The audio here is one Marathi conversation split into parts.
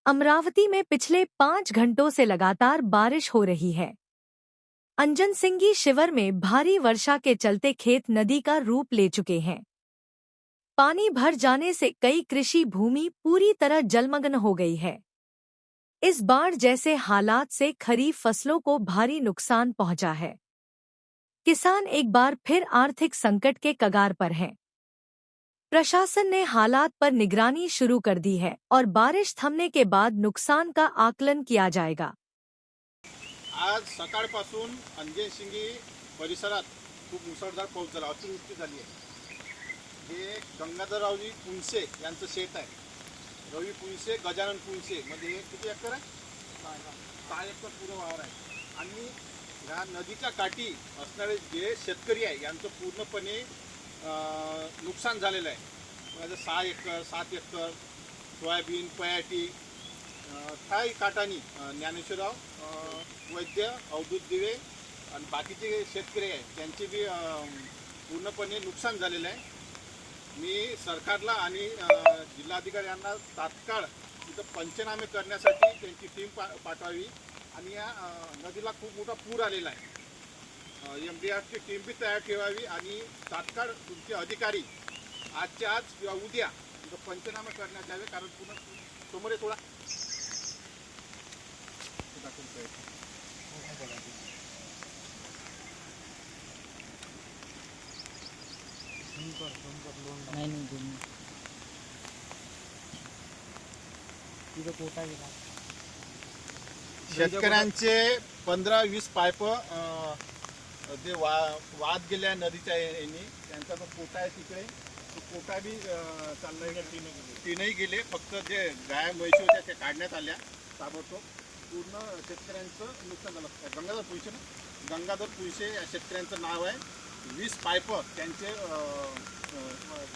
अमरावती में पिछले 5 घंटों से लगातार बारिश हो रही है। अंजन सिंगी शिविर में भारी वर्षा के चलते खेत नदी का रूप ले चुके हैं। पानी भर जाने से कई कृषि भूमि पूरी तरह जलमग्न हो गई है। इस बाढ़ जैसे हालात से खरीफ फसलों को भारी नुकसान पहुंचा है। किसान एक बार फिर आर्थिक संकट के कगार पर हैं। प्रशासन ने हालात पर निगरानी शुरू कर दी है और बारिश थमने के बाद नुकसान का आकलन किया जाएगा। आज सकाळपासून अंजनसिंगी परिसरात खूप मुसळधार पाऊस झाला, अतिवृष्टी झाली आहे। हे गंगाधररावजी पुनसे यांचं शेत आहे। रवी पुनसे, गजानन पुनसे म्हणजे किती एकर आहे? 6 एकर पुरं वावर आहे। आणि ह्या नदीच्या काठी असणारे जे शेतकरी आहे यांचं पूर्णपणे नुकसान झालेलं आहे। म्हणजे 6 एकर 7 एकर सोयाबीन, पयाटी, थाई काटानी, ज्ञानेश्वरराव वैद्य, अवधूत दिवे आणि बाकीचे शेतकरी आहेत त्यांचे बी पूर्णपणे नुकसान झालेलं आहे। मी सरकारला आणि जिल्हाधिकारी यांना तात्काळ इथं पंचनामे करण्यासाठी त्यांची टीम पाठवावी आणि या नदीला खूप मोठा पूर आलेला आहे। MDRची टीम बी तयार ठेवावी आणि तात्काळ तुमचे अधिकारी आजच्या आज किंवा उद्या इथं पंचनामे करण्यात यावे, कारण पुन्हा समोर थोडा शेतकऱ्यांचे 15-20 पाईप जे वाद गेल्या नदीच्या यांनी त्यांचा जो कोटा आहे तिकडे तो कोटा बी चालला, तीनही गेले। फक्त जे गाय म्हैशी होत्या त्या काढण्यात आल्या ताबडतोब। पूर्ण शेतकऱ्यांचं नुकसान झालं। गंगाधर पुनसे या शेतकऱ्यांचं नाव आहे। 20 पाईप त्यांचे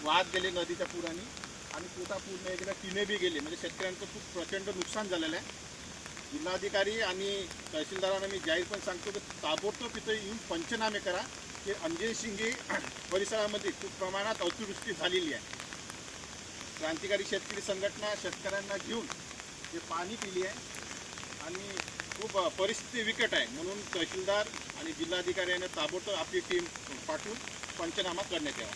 वाद गेले नदीच्या पुराने आणि कोटा पूर्ण एक तीनही बी गेले। म्हणजे शेतकऱ्यांचं खूप प्रचंड नुकसान झालेलं आहे। जिल्हाधिकारी आणि तहसीलदारांना मी जाहीर पण सांगतो की ताबडतोब तिथे येऊन पंचनामे करा की अंजनसिंगी परिसरामध्ये खूप प्रमाणात अतिवृष्टी झालेली आहे। क्रांतिकारी शेतकरी संघटना शेतकऱ्यांना घेऊन ते पाणी पिली आहे आणि खूप परिस्थिती विकट आहे। म्हणून तहसीलदार आणि जिल्हाधिकारी यांनी ताबडतोब आपली टीम पाठवून पंचनामा करण्यात यावा।